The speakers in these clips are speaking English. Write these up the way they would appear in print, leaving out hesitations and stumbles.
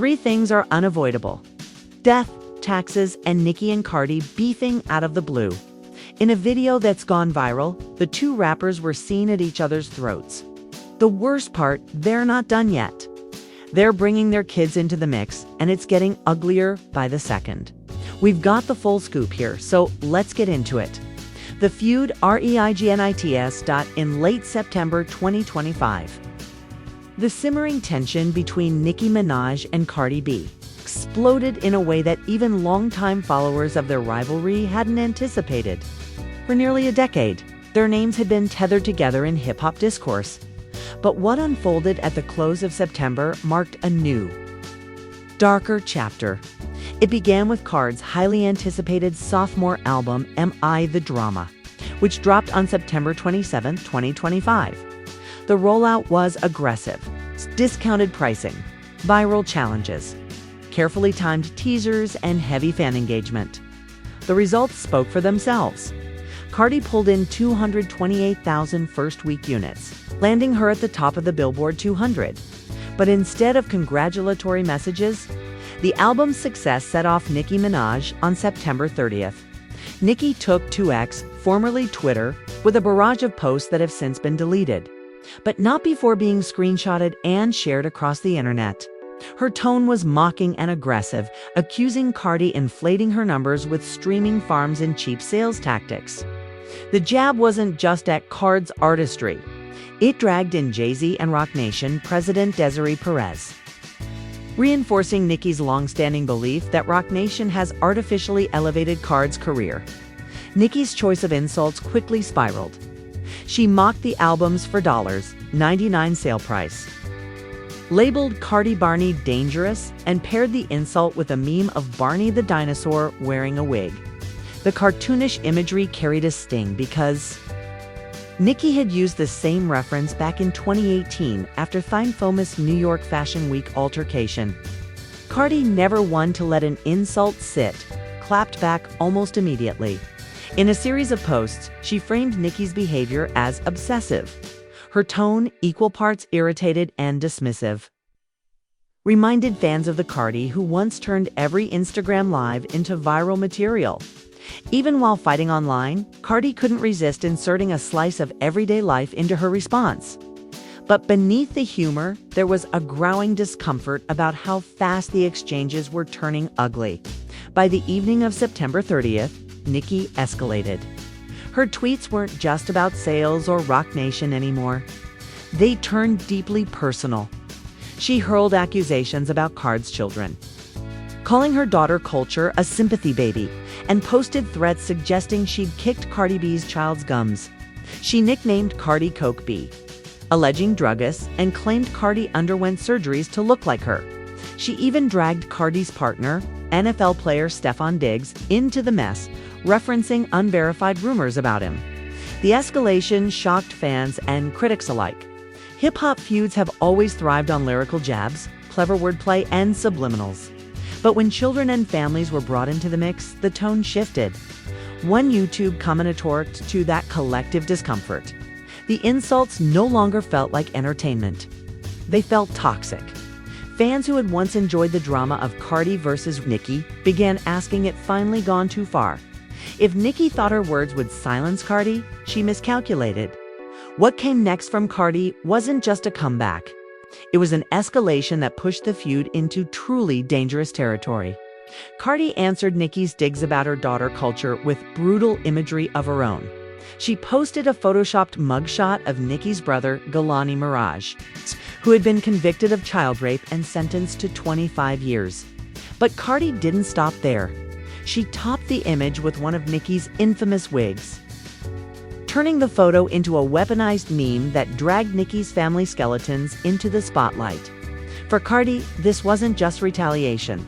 Three things are unavoidable: death, taxes, and Nicki and Cardi beefing out of the blue. In a video that's gone viral, the two rappers were seen at each other's throats. The worst part, they're not done yet. They're bringing their kids into the mix, and it's getting uglier by the second. We've got the full scoop here, so let's get into it. The feud reignits in late September 2025. The simmering tension between Nicki Minaj and Cardi B exploded in a way that even longtime followers of their rivalry hadn't anticipated. For nearly a decade, their names had been tethered together in hip-hop discourse. But what unfolded at the close of September marked a new, darker chapter. It began with Card's highly anticipated sophomore album, Am I the Drama?, which dropped on September 27, 2025. The rollout was aggressive: discounted pricing, viral challenges, carefully timed teasers, and heavy fan engagement. The results spoke for themselves. Cardi pulled in 228,000 first-week units, landing her at the top of the Billboard 200. But instead of congratulatory messages, the album's success set off Nicki Minaj on September 30th. Nicki took to X, formerly Twitter, with a barrage of posts that have since been deleted, but not before being screenshotted and shared across the internet. Her tone was mocking and aggressive, accusing Cardi inflating her numbers with streaming farms and cheap sales tactics. The jab wasn't just at Card's artistry. It dragged in Jay-Z and Roc Nation president Desiree Perez, reinforcing Nicki's long-standing belief that Roc Nation has artificially elevated Card's career. Nicki's choice of insults quickly spiraled. She mocked the album's $4.99 sale price, labeled Cardi Barney dangerous, and paired the insult with a meme of Barney the dinosaur wearing a wig. The cartoonish imagery carried a sting because Nicki had used the same reference back in 2018 after famous New York Fashion Week altercation. Cardi, never one to let an insult sit, clapped back almost immediately. In a series of posts, she framed Nicki's behavior as obsessive, her tone equal parts irritated and dismissive. Reminded fans of the Cardi who once turned every Instagram live into viral material. Even while fighting online, Cardi couldn't resist inserting a slice of everyday life into her response. But beneath the humor, there was a growing discomfort about how fast the exchanges were turning ugly. By the evening of September 30th, Nicki escalated. Her tweets weren't just about sales or Roc Nation anymore. They turned deeply personal. She hurled accusations about Card's children, calling her daughter Culture a sympathy baby, and posted threats suggesting she'd kicked Cardi B's child's gums. She nicknamed Cardi Coke B, alleging druggists, and claimed Cardi underwent surgeries to look like her. She even dragged Cardi's partner, NFL player Stefon Diggs, into the mess, referencing unverified rumors about him. The escalation shocked fans and critics alike. Hip-hop feuds have always thrived on lyrical jabs, clever wordplay, and subliminals. But when children and families were brought into the mix, the tone shifted. One YouTube commenter talked to that collective discomfort. The insults no longer felt like entertainment. They felt toxic. Fans who had once enjoyed the drama of Cardi versus Nicki began asking it finally gone too far. If Nicki thought her words would silence Cardi, she miscalculated. What came next from Cardi wasn't just a comeback. It was an escalation that pushed the feud into truly dangerous territory. Cardi answered Nicki's digs about her daughter Culture with brutal imagery of her own. She posted a photoshopped mugshot of Nicki's brother, Galani Mirage, who had been convicted of child rape and sentenced to 25 years. But Cardi didn't stop there. She topped the image with one of Nicki's infamous wigs, turning the photo into a weaponized meme that dragged Nicki's family skeletons into the spotlight. For Cardi, this wasn't just retaliation.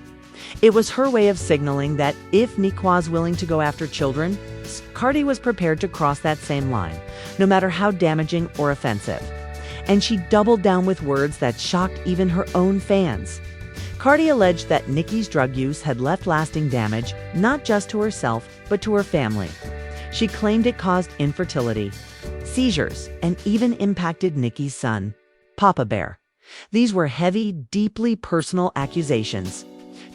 It was her way of signaling that if Nicki was willing to go after children, Cardi was prepared to cross that same line, no matter how damaging or offensive. And she doubled down with words that shocked even her own fans. Cardi alleged that Nicki's drug use had left lasting damage, not just to herself, but to her family. She claimed it caused infertility, seizures, and even impacted Nicki's son, Papa Bear. These were heavy, deeply personal accusations,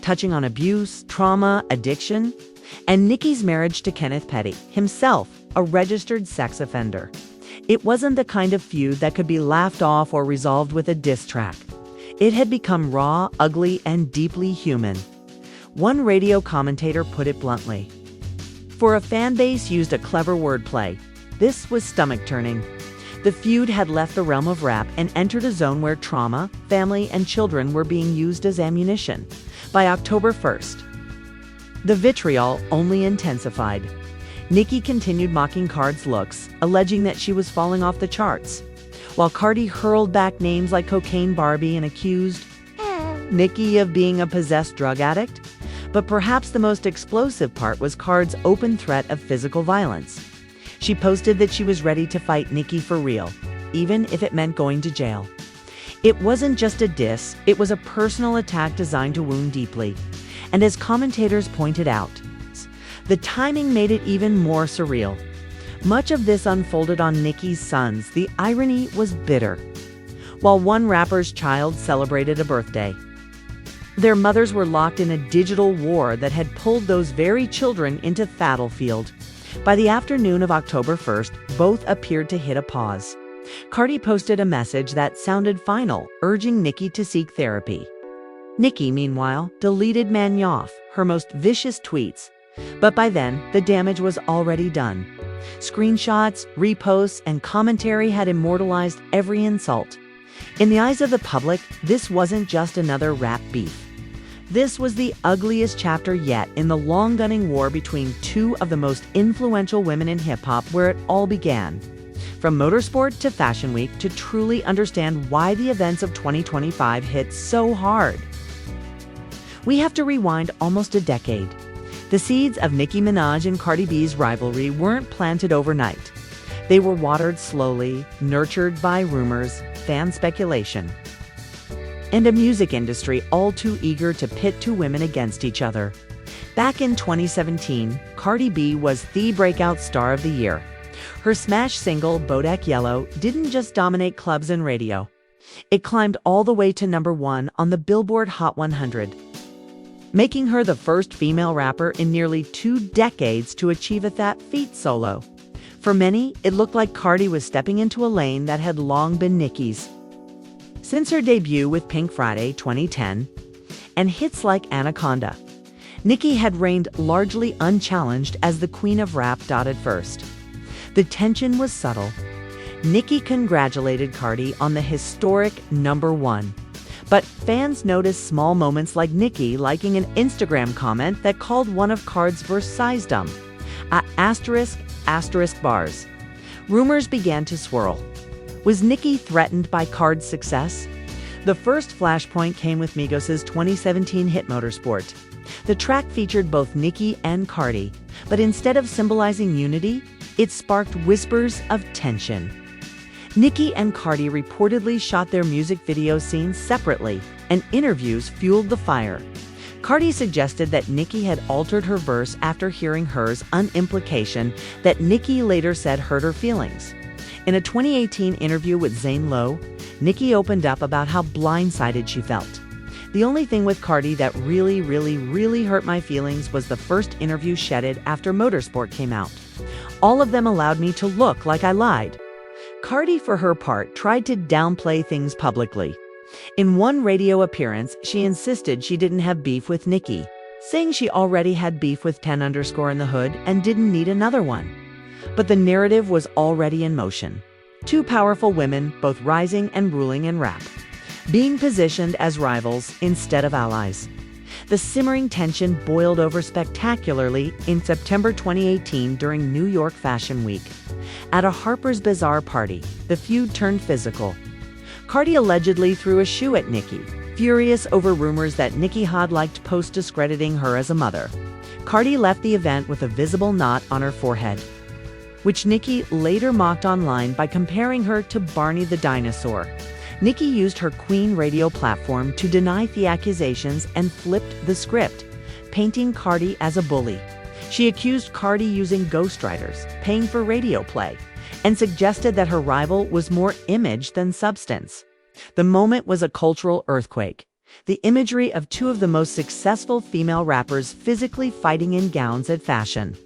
touching on abuse, trauma, addiction, and Nicki's marriage to Kenneth Petty, himself a registered sex offender. It wasn't the kind of feud that could be laughed off or resolved with a diss track. It had become raw, ugly, and deeply human. One radio commentator put it bluntly. For a fan base used a clever wordplay. This was stomach-turning. The feud had left the realm of rap and entered a zone where trauma, family, and children were being used as ammunition. By October 1st, the vitriol only intensified. Nicki continued mocking Card's looks, alleging that she was falling off the charts, while Cardi hurled back names like Cocaine Barbie and accused Nicki of being a possessed drug addict. But perhaps the most explosive part was Card's open threat of physical violence. She posted that she was ready to fight Nicki for real, even if it meant going to jail. It wasn't just a diss, it was a personal attack designed to wound deeply. And as commentators pointed out, the timing made it even more surreal. Much of this unfolded on Nicki's sons. The irony was bitter. While one rapper's child celebrated a birthday, their mothers were locked in a digital war that had pulled those very children into the battlefield. By the afternoon of October 1st, both appeared to hit a pause. Cardi posted a message that sounded final, urging Nicki to seek therapy. Nicki, meanwhile, deleted many of her most vicious tweets. But by then, the damage was already done. Screenshots, reposts, and commentary had immortalized every insult. In the eyes of the public, this wasn't just another rap beef. This was the ugliest chapter yet in the long-running war between two of the most influential women in hip-hop, where it all began. From motorsport to Fashion Week, to truly understand why the events of 2025 hit so hard, we have to rewind almost a decade. The seeds of Nicki Minaj and Cardi B's rivalry weren't planted overnight. They were watered slowly, nurtured by rumors, fan speculation, and a music industry all too eager to pit two women against each other. Back in 2017, Cardi B was the breakout star of the year. Her smash single, Bodak Yellow, didn't just dominate clubs and radio. It climbed all the way to #1 on the Billboard Hot 100, making her the first female rapper in nearly 2 decades to achieve that feat solo. For many, it looked like Cardi was stepping into a lane that had long been Nicki's. Since her debut with Pink Friday 2010 and hits like Anaconda, Nicki had reigned largely unchallenged as the queen of rap. At first, the tension was subtle. Nicki congratulated Cardi on the historic #1. But fans noticed small moments like Nicki liking an Instagram comment that called one of Card's verse size-dumb. *** bars. Rumors began to swirl. Was Nicki threatened by Card's success? The first flashpoint came with Migos' 2017 hit Motorsport. The track featured both Nicki and Cardi, but instead of symbolizing unity, it sparked whispers of tension. Nicki and Cardi reportedly shot their music video scenes separately, and interviews fueled the fire. Cardi suggested that Nicki had altered her verse after hearing hers, an implication that Nicki later said hurt her feelings. In a 2018 interview with Zane Lowe, Nicki opened up about how blindsided she felt. The only thing with Cardi that really hurt my feelings was the first interview shedded after Motorsport came out. All of them allowed me to look like I lied. Cardi, for her part, tried to downplay things publicly. In one radio appearance, she insisted she didn't have beef with Nicki, saying she already had beef with 10_ in the hood and didn't need another one. But the narrative was already in motion. Two powerful women, both rising and ruling in rap, being positioned as rivals instead of allies. The simmering tension boiled over spectacularly in September 2018 during New York Fashion Week. At a Harper's Bazaar party, the feud turned physical. Cardi allegedly threw a shoe at Nicki, furious over rumors that Nicki had liked posts discrediting her as a mother. Cardi left the event with a visible knot on her forehead, which Nicki later mocked online by comparing her to Barney the dinosaur. Nicki used her Queen radio platform to deny the accusations and flipped the script, painting Cardi as a bully. She accused Cardi using ghostwriters, paying for radio play, and suggested that her rival was more image than substance. The moment was a cultural earthquake. The imagery of two of the most successful female rappers physically fighting in gowns at Fashion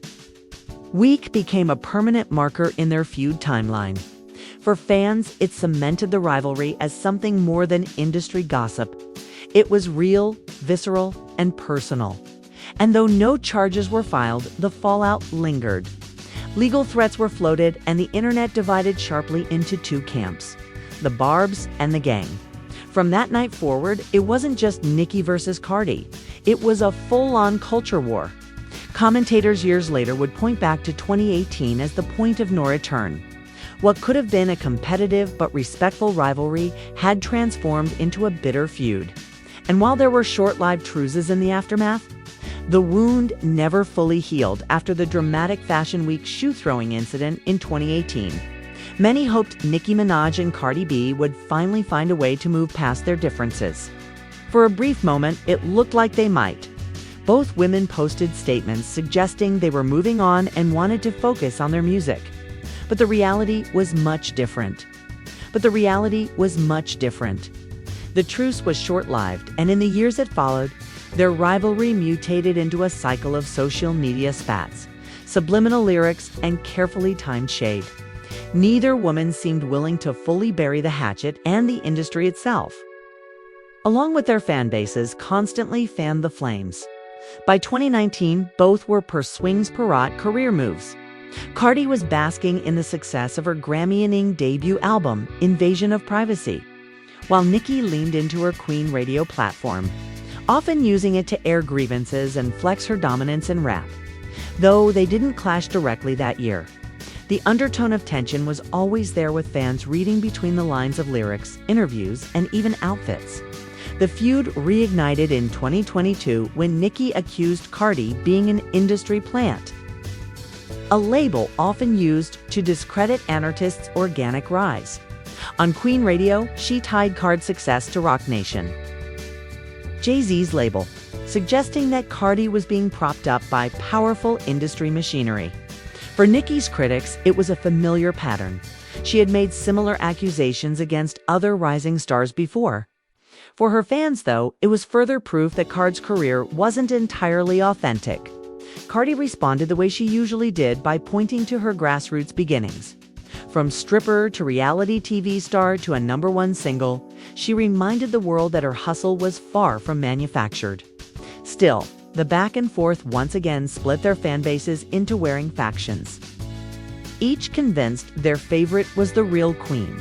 Week became a permanent marker in their feud timeline. For fans, it cemented the rivalry as something more than industry gossip. It was real, visceral, and personal. And though no charges were filed, the fallout lingered. Legal threats were floated, and the internet divided sharply into two camps: the Barbs and the gang. From that night forward, it wasn't just Nicki versus Cardi. It was a full-on culture war. Commentators years later would point back to 2018 as the point of no return. What could have been a competitive but respectful rivalry had transformed into a bitter feud. And while there were short-lived truces in the aftermath, the wound never fully healed after the dramatic Fashion Week shoe-throwing incident in 2018. Many hoped Nicki Minaj and Cardi B would finally find a way to move past their differences. For a brief moment, it looked like they might. Both women posted statements suggesting they were moving on and wanted to focus on their music. But the reality was much different. The truce was short-lived, and in the years that followed, their rivalry mutated into a cycle of social media spats, subliminal lyrics, and carefully timed shade. Neither woman seemed willing to fully bury the hatchet, and the industry itself, along with their fan bases, constantly fanned the flames. By 2019, both were swings-per-rot career moves. Cardi was basking in the success of her Grammy-winning debut album, Invasion of Privacy, while Nicki leaned into her Queen radio platform, often using it to air grievances and flex her dominance in rap. Though they didn't clash directly that year, the undertone of tension was always there, with fans reading between the lines of lyrics, interviews, and even outfits. The feud reignited in 2022 when Nicki accused Cardi being an industry plant, a label often used to discredit an artist's organic rise. On Queen Radio, she tied Cardi's success to Roc Nation, Jay-Z's label, suggesting that Cardi was being propped up by powerful industry machinery. For Nicki's critics, it was a familiar pattern. She had made similar accusations against other rising stars before. For her fans, though, it was further proof that Cardi's career wasn't entirely authentic. Cardi responded the way she usually did, by pointing to her grassroots beginnings. From stripper to reality TV star to a #1 single, she reminded the world that her hustle was far from manufactured. Still, the back and forth once again split their fan bases into warring factions, each convinced their favorite was the real queen.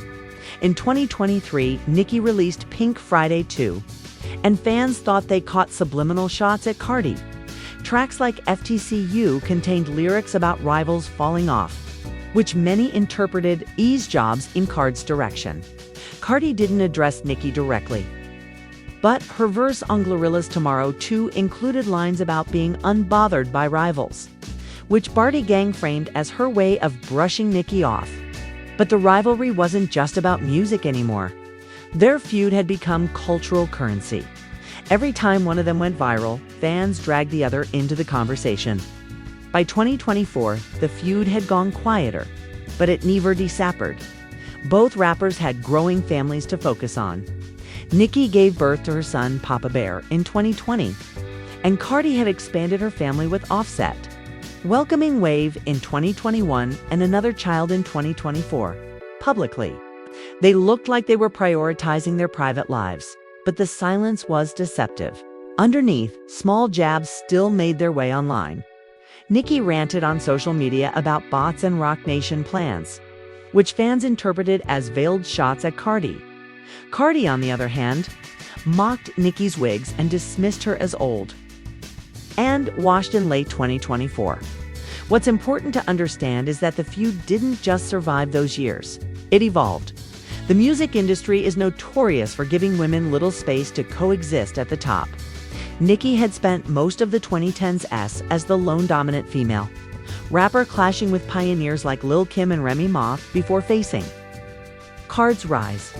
In 2023, Nicki released Pink Friday 2, and fans thought they caught subliminal shots at Cardi. Tracks like FTCU contained lyrics about rivals falling off, which many interpreted ease jobs in Cardi's direction. Cardi didn't address Nicki directly, but her verse on Glorilla's Tomorrow 2 included lines about being unbothered by rivals, which Barty Gang framed as her way of brushing Nicki off. But the rivalry wasn't just about music anymore. Their feud had become cultural currency. Every time one of them went viral, fans dragged the other into the conversation. By 2024, the feud had gone quieter, but it never disappeared. Both rappers had growing families to focus on. Nicki gave birth to her son, Papa Bear, in 2020, and Cardi had expanded her family with Offset, welcoming Wave in 2021 and another child in 2024. Publicly, they looked like they were prioritizing their private lives, but the silence was deceptive. Underneath, small jabs still made their way online. Nicki ranted on social media about bots and Roc Nation plans, which fans interpreted as veiled shots at Cardi. Cardi, on the other hand, mocked Nicki's wigs and dismissed her as old and washed in late 2024. What's important to understand is that the feud didn't just survive those years. It evolved. The music industry is notorious for giving women little space to coexist at the top. Nicki had spent most of the 2010s as the lone dominant female rapper, clashing with pioneers like Lil' Kim and Remy Ma before facing Cardi's rise.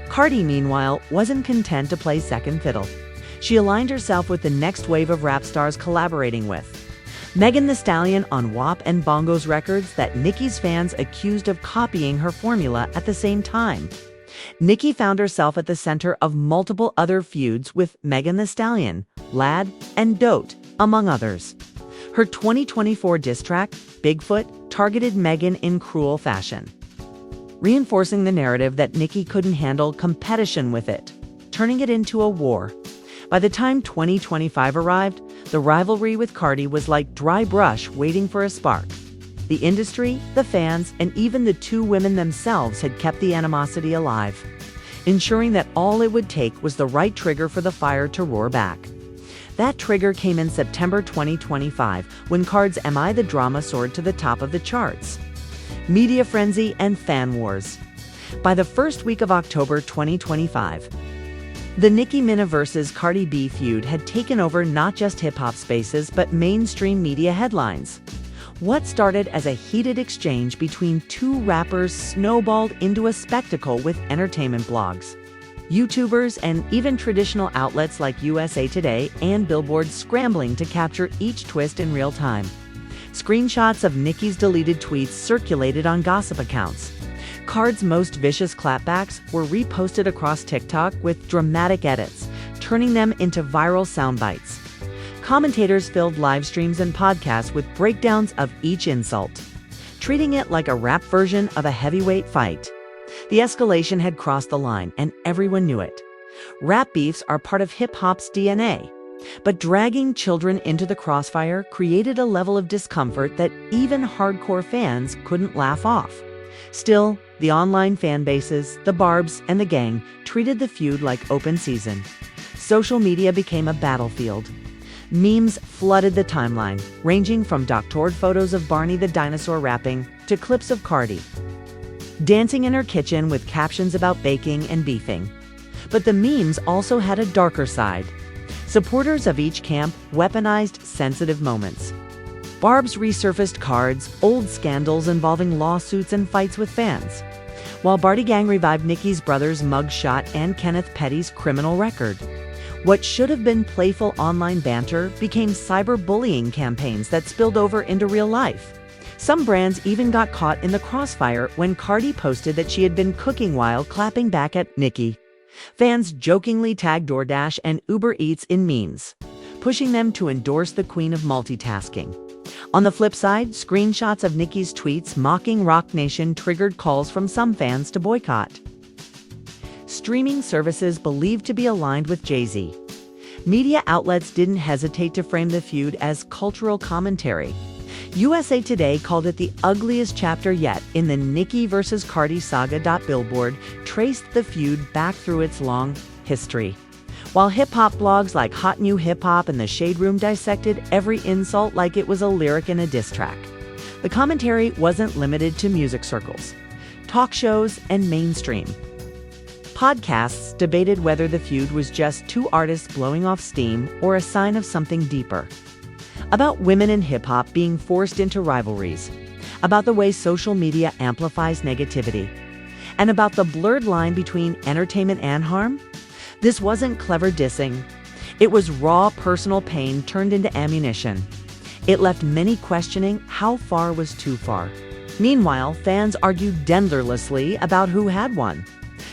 Cardi, meanwhile, wasn't content to play second fiddle. She aligned herself with the next wave of rap stars, collaborating with Megan Thee Stallion on WAP and Bongos Records that Nicki's fans accused of copying her formula at the same time. Nicki found herself at the center of multiple other feuds with Megan Thee Stallion, Lad, and Dote, among others. Her 2024 diss track, Bigfoot, targeted Megan in cruel fashion, reinforcing the narrative that Nicki couldn't handle competition with it, turning it into a war. By the time 2025 arrived, the rivalry with Cardi was like dry brush waiting for a spark. The industry, the fans, and even the two women themselves had kept the animosity alive, ensuring that all it would take was the right trigger for the fire to roar back. That trigger came in September 2025, when Card's Am I the Drama soared to the top of the charts. Media frenzy and fan wars. By the first week of October 2025, the Nicki Minaj vs. Cardi B feud had taken over not just hip-hop spaces but mainstream media headlines. What started as a heated exchange between two rappers snowballed into a spectacle with entertainment blogs, YouTubers, and even traditional outlets like USA Today and Billboard scrambling to capture each twist in real time. Screenshots of Nicki's deleted tweets circulated on gossip accounts. Card's most vicious clapbacks were reposted across TikTok with dramatic edits, turning them into viral sound bites. Commentators filled live streams and podcasts with breakdowns of each insult, treating it like a rap version of a heavyweight fight. The escalation had crossed the line, and everyone knew it. Rap beefs are part of hip-hop's DNA, but dragging children into the crossfire created a level of discomfort that even hardcore fans couldn't laugh off. Still, the online fan bases, the Barbs, and the gang treated the feud like open season. Social media became a battlefield. Memes flooded the timeline, ranging from doctored photos of Barney the dinosaur rapping to clips of Cardi dancing in her kitchen with captions about baking and beefing. But the memes also had a darker side. Supporters of each camp weaponized sensitive moments. Barbs resurfaced Cards, old scandals involving lawsuits and fights with fans, while Bardi Gang revived Nicki's brother's mugshot and Kenneth Petty's criminal record. What should have been playful online banter became cyberbullying campaigns that spilled over into real life. Some brands even got caught in the crossfire when Cardi posted that she had been cooking while clapping back at Nicki. Fans jokingly tagged DoorDash and Uber Eats in memes, pushing them to endorse the queen of multitasking. On the flip side, screenshots of Nicki's tweets mocking Roc Nation triggered calls from some fans to boycott streaming services believed to be aligned with Jay-Z. Media outlets didn't hesitate to frame the feud as cultural commentary. USA Today called it the ugliest chapter yet in the Nicki vs. Cardi saga. Billboard traced the feud back through its long history, while hip-hop blogs like Hot New Hip Hop and The Shade Room dissected every insult like it was a lyric in a diss track. The commentary wasn't limited to music circles. Talk shows and mainstream podcasts debated whether the feud was just two artists blowing off steam or a sign of something deeper. About women in hip-hop being forced into rivalries, about the way social media amplifies negativity, and about the blurred line between entertainment and harm. This wasn't clever dissing. It was raw personal pain turned into ammunition. It left many questioning how far was too far. Meanwhile, fans argued endlessly about who had won.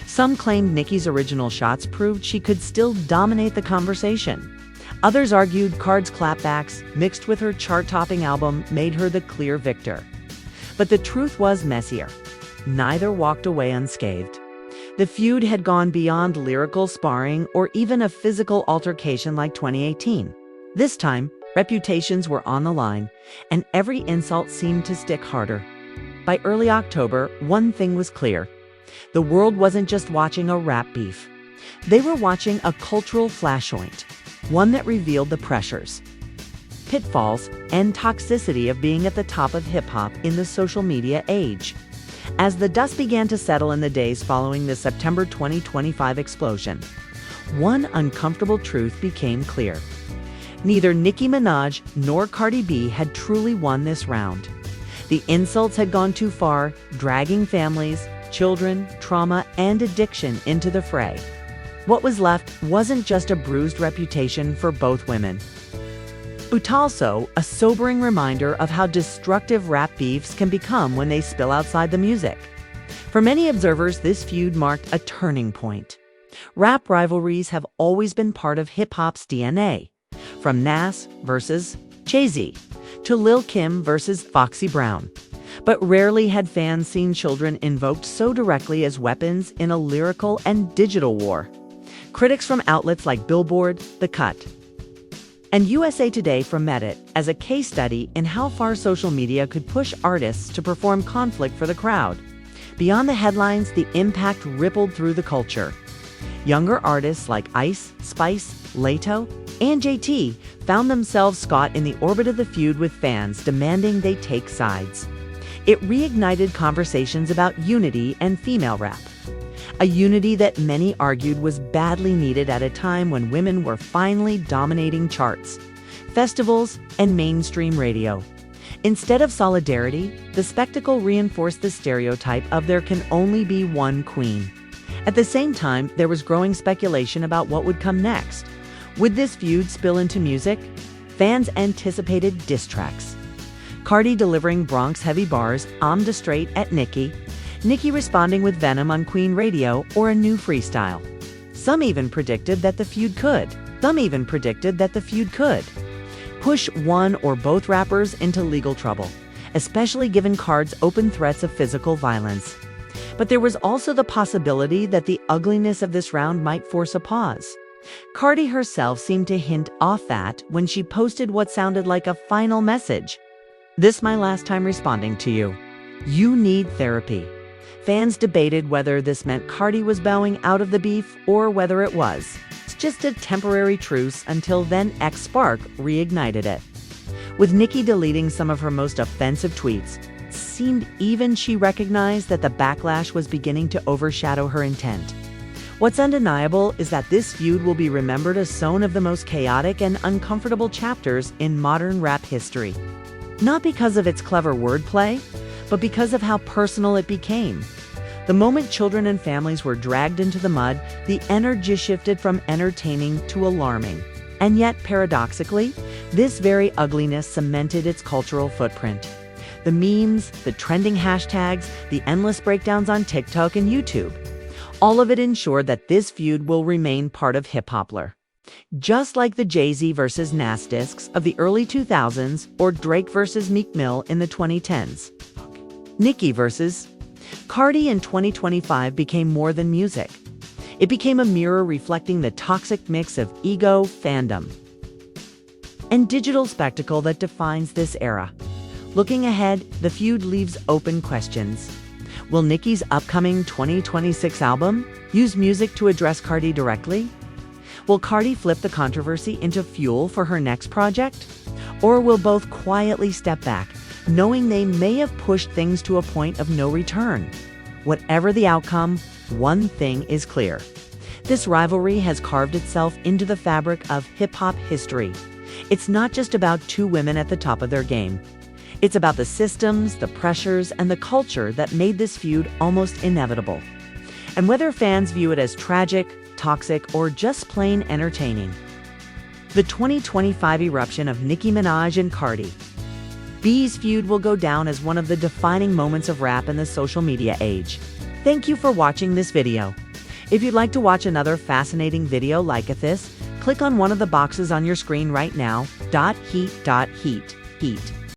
Some claimed Nicki's original shots proved she could still dominate the conversation. Others argued Card's clapbacks, mixed with her chart-topping album, made her the clear victor. But the truth was messier. Neither walked away unscathed. The feud had gone beyond lyrical sparring or even a physical altercation like 2018. This time, reputations were on the line, and every insult seemed to stick harder. By early October, one thing was clear. The world wasn't just watching a rap beef. They were watching a cultural flashpoint, one that revealed the pressures, pitfalls, and toxicity of being at the top of hip-hop in the social media age. As the dust began to settle in the days following the September 2025 explosion, one uncomfortable truth became clear. Neither Nicki Minaj nor Cardi B had truly won this round. The insults had gone too far, dragging families, children, trauma, and addiction into the fray. What was left wasn't just a bruised reputation for both women, but also a sobering reminder of how destructive rap beefs can become when they spill outside the music. For many observers, this feud marked a turning point. Rap rivalries have always been part of hip-hop's DNA, from Nas versus Jay-Z to Lil Kim versus Foxy Brown. But rarely had fans seen children invoked so directly as weapons in a lyrical and digital war. Critics from outlets like Billboard, The Cut, and USA Today met it as a case study in how far social media could push artists to perform conflict for the crowd. Beyond the headlines, the impact rippled through the culture. Younger artists like Ice, Spice, Leto, and JT found themselves caught in the orbit of the feud, with fans demanding they take sides. It reignited conversations about unity and female rap, a unity that many argued was badly needed at a time when women were finally dominating charts, festivals, and mainstream radio. Instead of solidarity, the spectacle reinforced the stereotype of there can only be one queen. At the same time, there was growing speculation about what would come next. Would this feud spill into music? Fans anticipated diss tracks. Cardi delivering Bronx-heavy bars, I'm da straight at Nicki responding with Venom on Queen Radio, or a new freestyle. Some even predicted that the feud could push one or both rappers into legal trouble, especially given Card's open threats of physical violence. But there was also the possibility that the ugliness of this round might force a pause. Cardi herself seemed to hint off that when she posted what sounded like a final message. "This my last time responding to you. You need therapy." Fans debated whether this meant Cardi was bowing out of the beef or whether it was just a temporary truce until then X-Spark reignited it. With Nicki deleting some of her most offensive tweets, it seemed even she recognized that the backlash was beginning to overshadow her intent. What's undeniable is that this feud will be remembered as one of the most chaotic and uncomfortable chapters in modern rap history. Not because of its clever wordplay, but because of how personal it became. The moment children and families were dragged into the mud, the energy shifted from entertaining to alarming. And yet, paradoxically, this very ugliness cemented its cultural footprint. The memes, the trending hashtags, the endless breakdowns on TikTok and YouTube, all of it ensured that this feud will remain part of hip-hop lore. Just like the Jay-Z versus Nas discs of the early 2000s or Drake versus Meek Mill in the 2010s. Nicki versus Cardi in 2025 became more than music. It became a mirror reflecting the toxic mix of ego, fandom, and digital spectacle that defines this era. Looking ahead, the feud leaves open questions. Will Nicki's upcoming 2026 album use music to address Cardi directly? Will Cardi flip the controversy into fuel for her next project? Or will both quietly step back, knowing they may have pushed things to a point of no return? Whatever the outcome, one thing is clear. This rivalry has carved itself into the fabric of hip-hop history. It's not just about two women at the top of their game. It's about the systems, the pressures, and the culture that made this feud almost inevitable. And whether fans view it as tragic, toxic, or just plain entertaining, the 2025 eruption of Nicki Minaj and Cardi B's feud will go down as one of the defining moments of rap in the social media age. Thank you for watching this video. If you'd like to watch another fascinating video like this, click on one of the boxes on your screen right now. Heat.